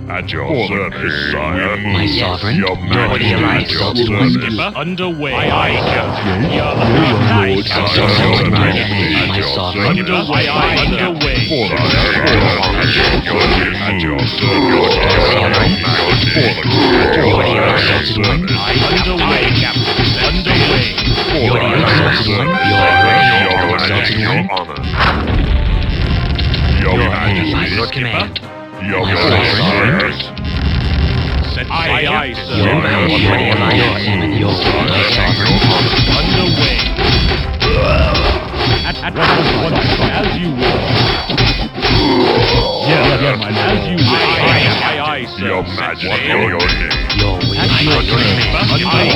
At your service, sire. My sovereign, Your your alliance exalted one. Skipper, underway. Aye, Captain. My sovereign, Underway. Underway. At your service, your alliance exalted one. Underway, Captain. Underway. Your alliance exalted one. Your exalted one. Your By Majesty, your command. your My sovereign. Set aye, sir. Your alliance and your sovereign. Underway. As you will. Yes, As you will. Aye, sir. Your Majesty, your name. Your wish. By your command. Underway,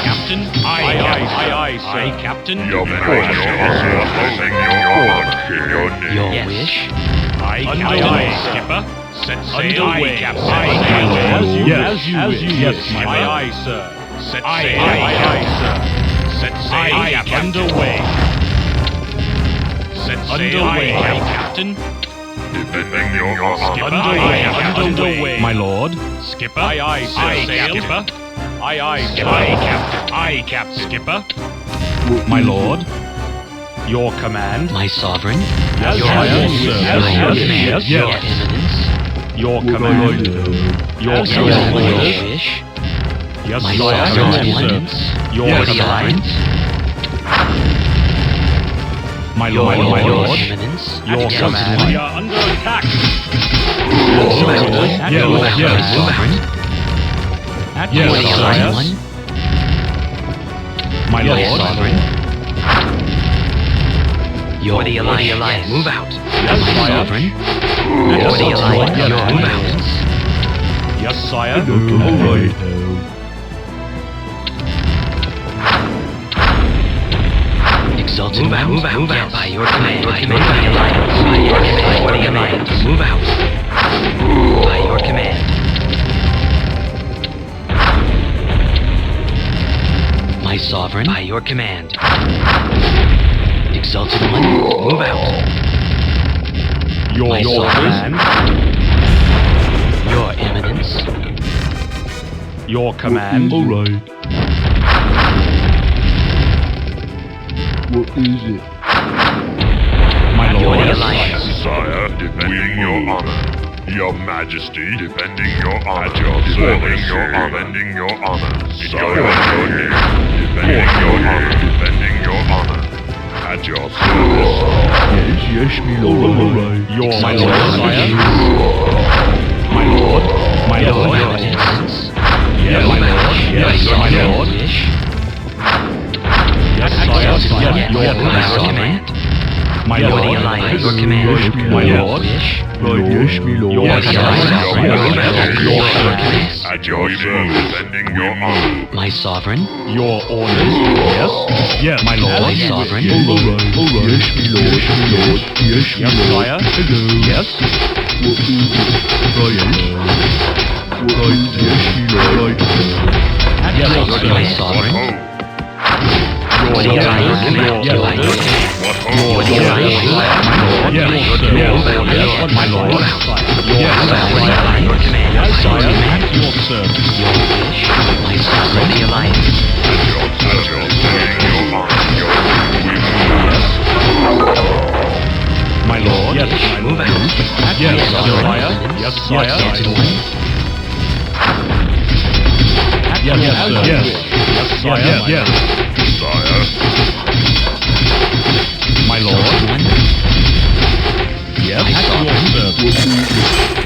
Captain. Aye, sir. Captain. Your Majesty, your name. Your Yes. wish. Underway, Skipper. Set sail. Underway, Captain. As you will. Yes, my aye, sir. Set sail. Aye, sir. Set sail, Captain. Underway. Set sail. Underway, Captain. Defending your honor. Underway. My lord, Skipper. Aye, sir. Skipper. Aye, Skipper. Aye, Captain. Aye, Captain. Skipper. my lord, your command, My sovereign. Yes, Your yes, your sir. command. Yes, Your yes. eminence. your command, your Yes, Your yes, command, wish. yes, My sire, sovereign yes, sir. eminence. Your Your command, alliance. my Your lord, my lord, eminence. your Exalted command. one. We are under attack. Yes, My yes, sovereign. At Yes, Your your sire. alliance service. one. my My lord, sovereign. Your alliance. Move out. Yes, My sire. sovereign. Yes, Your sire. alliance. Yes, Your sire. eminence. Yes, sire. Exalted one. Move out. By your command. By your alliance. By your command. By your command. Move out. By your command. My sovereign. By your command. Exalted one. Move out. your My command, Your eminence. your command, What is it? my Your lord, alliance. Sire, defending your honor. Your Majesty, defending your honor. At your service, defending your honor. Sire, your name. Defending your honor. Defending your honor. At your service. Yes, my lord. your my Exalted lord, one. sire, my lord, my Your lord, eminence. yes, my lord, yes, my lord, Wish. yes, sire, Exalted one. yes, By your your command, command. my Your lord, alliance. Your command. my lord, Wish. Yes, my lord. your Your command, alliance. your command, At your service, defending your honor. My sovereign. your orders, yes, yes, my lord, My sovereign. Yes, my lord. Yes, my yes, lord. sire, Hello. yes, What is it? Yes, my lord. My yes, sovereign. your Your alliance. command, Your yes, command. What Your alliance. my lord, Your yes, command. yes, my lord, Your yes, alliance. Your command. yes, Your sire, command. at your service, Your wish. My sovereign. The alliance. At your service, defending your honor. Your yes, my lord, yes, my Move lord, out. yes, Your sire, eminence. yes, Your sire, exalted one. yes, yes, sir, yes, sire, yes, sire. my lord, Exalted one. yes, My at your sovereign. service,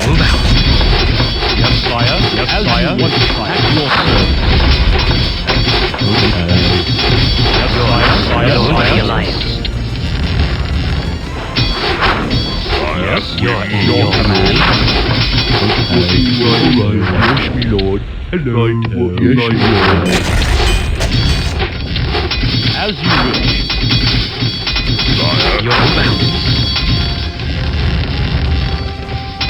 Move out. yes, sire, yes, As sire, you want, sire. at your service, yes, sire, Your sire, alliance. yes, Your your command, Yes, my lord. Hello. Yes, my lord. As you wish. Your move out.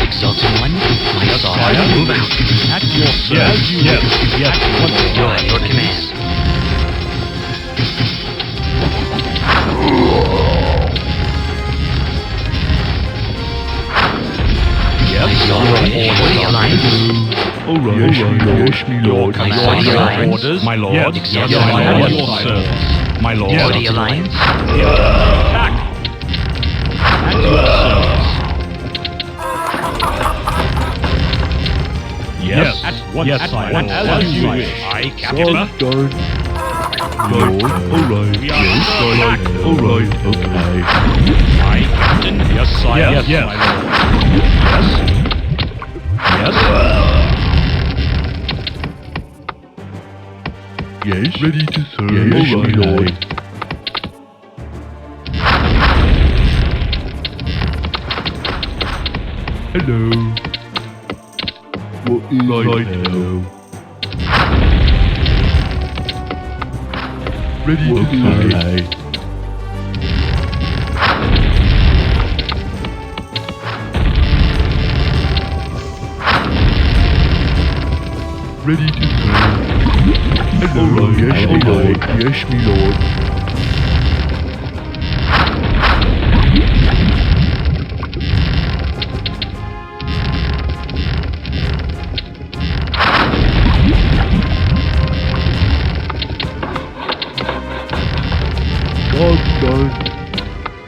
Exalted one. My sovereign. Move out. At your yes, service. yes, yes, my lord, Your command. yes, My sovereign. All right. Yes, me lord. Your orders, my lord. Yes, Yes, yes, my my lord. lord. Your service, my lord. For the Alliance. Attack. At your service. Yes. At once, Yes, at my once, lord. as you wish. I, Captain. Done. Lord. All right. We are Yes, under right. attack. All right. Okay. I, Captain. Yes, sire. Yes, yes. my lord. Yes. Yes. Ready to serve. Yes, All me right. lord. Hello. What is right now? Ready to serve. Ready to serve. Hello. Yes, me lord. Yes, me lord. Job's done.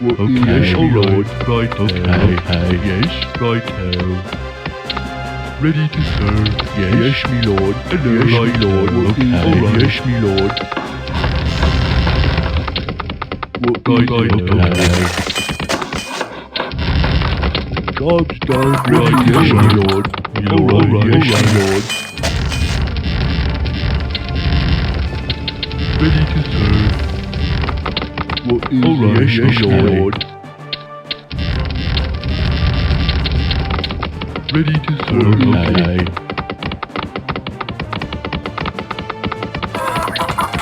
What is yes, me lord. Right. Okay. Yes. Right. Ready to serve. Yes. Yes, me lord. Hello. Yes, me lord. Okay. Right. Yes, me lord. What right. Okay. Job's done. Ready. Yes, me lord. All right. Yes, me lord. Ready to serve. What is right. Yes, me lord. Ready to serve. Okay.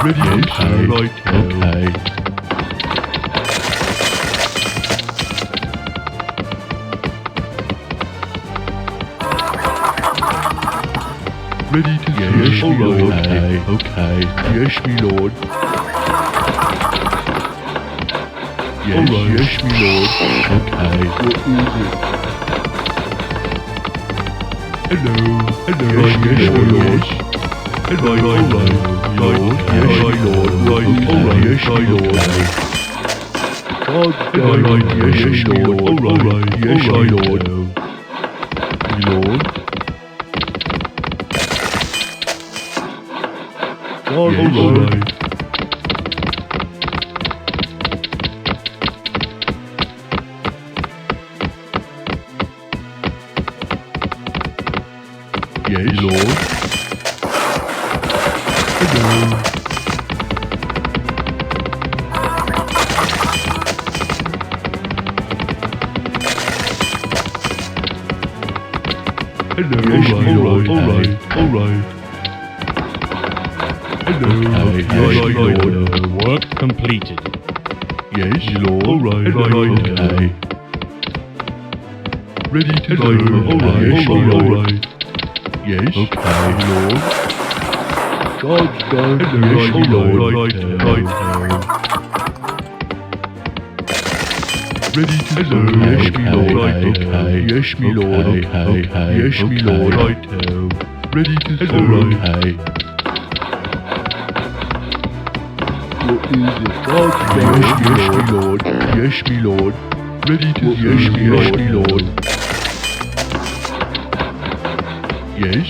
Ready to serve. Right. Okay. Ready to serve. Yes, me lord. Okay. Yes, me lord. Yes, yes, me lord. Okay. What is it? Hello. Hello. Yes, yes, me lord. Hello. Hello. Lord. Yes, my lord. Right. All right. Yes, my lord. God. Hello. Right. Yes, yes, me lord. All right. Yes, my lord. My lord. God. All right. Yes, Lord. Hello. Hello. Yes, my lord. All right. All right. Hello. Yes, my lord. Work completed. Yes, Lord. All right. Right. Okay. Ready to serve. All right. Yes, my lord. Yes. Okay, Lord. God's done. Yes, my lord. Right. Ready to serve. Yes, my lord. Okay. Yes, my lord. Okay. Yes, my lord. Right. Ready to serve. Okay. What is it? God's done. Yes, my lord. Yes, my lord. Ready to serve. Yes, my lord. Yes.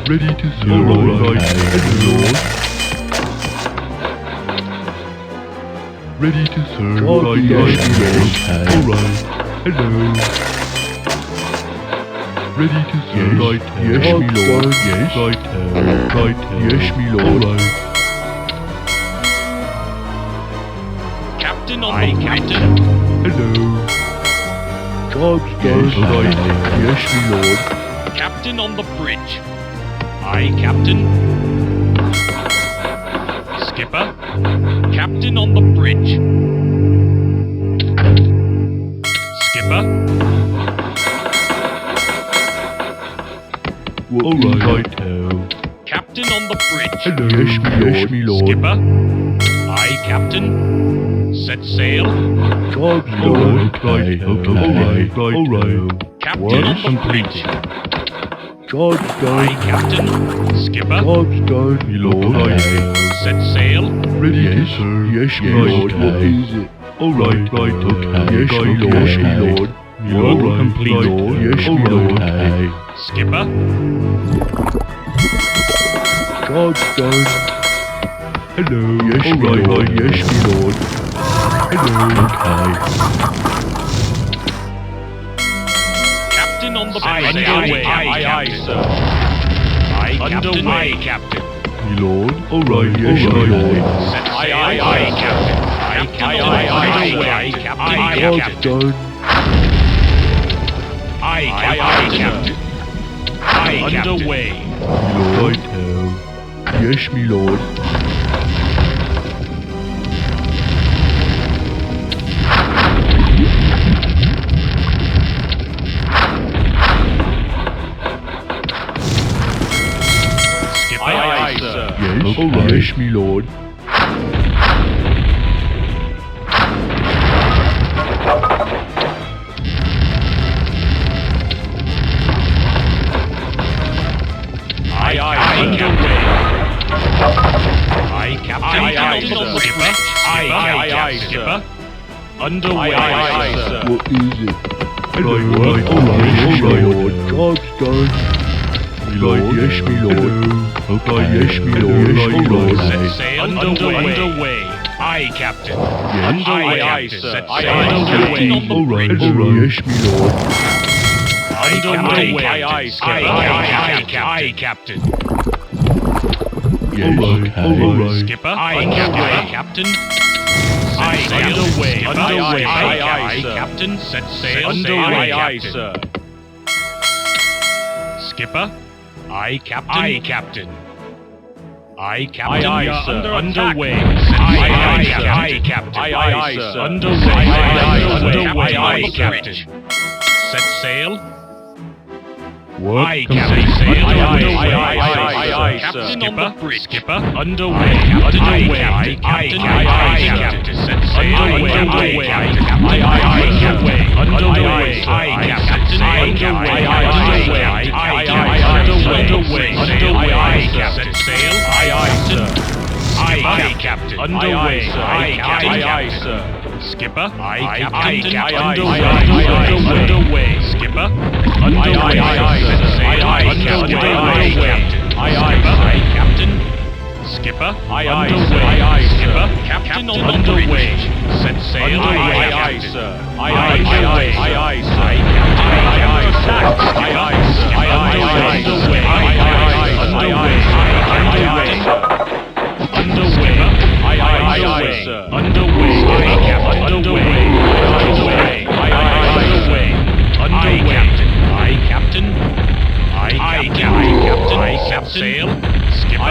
Ready to serve. All right. Hello, Lord. Ready to serve. All right. Yes, Lord. All right. Hello. Ready to serve. Right. Yes, me lord. Yes. Right. Right. Yes, me lord. All right. Captain on the captain. Hello. Job's done. Right. Yes, me lord. Captain on the bridge. Aye, Captain. Skipper. Captain on the bridge. Skipper. All right. Captain on the bridge. Hello. Yes, me lord. Skipper. Aye, Captain. Set sail. Charge load. Okay, alright. Captain Work on the bridge. Charge Aye, down. Captain. Skipper. Charge down, my lord. Set sail. Ready, yes, sir. Yes, my lord. What is it? Alright, right, okay. Yes, my lord. Yes, my lord. Work complete. Lord. Yes, my lord. Skipper. Charge down. Hello. Yes, my lord. Yes, my lord. Hello. Okay. Captain on the Aye, bridge. underway. Aye, sir. Aye, Underway. Captain. My lord. Alright, yes, my lord. Set sail. Aye, Captain. Captain on the bridge. Aye, Captain. Charge down. Aye, Captain. Aye, underway. My lord. Yes, my lord. Skipper. Aye, sir. Yes, alright. Yes, my lord. Aye, underway. Aye, Captain. Aye, sir. Skipper. Aye, Skipper. Underway. Aye, sir. What is it? Alright, yes, my lord. Charge down. My lord, yes, my lord. Okay, yes, my lord. Yes, my lord. Set sail. Underway. Aye, Captain. Underway. Aye, sir. Set sail. Underway. Alright, yes, my lord. Underway. Aye, Captain. Yes, alright. Skipper. Aye, Captain. Set sail. Underway. Aye, Captain. Set sail. Underway. Aye, sir. Skipper. Aye, Captain. Aye, Captain. Aye, sir. Underway. Aye, Captain. Aye, sir. Underway. Aye, Captain. Set sail. Work Aye, complete. Captain. Sail. Aye, Aye, Captain on the bridge. Skipper. Underway. Aye, Captain. Aye, Captain. Set sail. Underway. Aye, Captain. Underway. Aye, Captain. Underway. Aye, Captain. Set sail. Aye, Captain. Underway. Aye, sir. Skipper. Aye, Captain. Underway. Skipper. Underway. Set sail. Underway. Aye, Captain. Skipper. Underway. Skipper. Captain on the bridge. Set sail. Aye, sir. Underway. Aye, Captain. Sail. Skipper.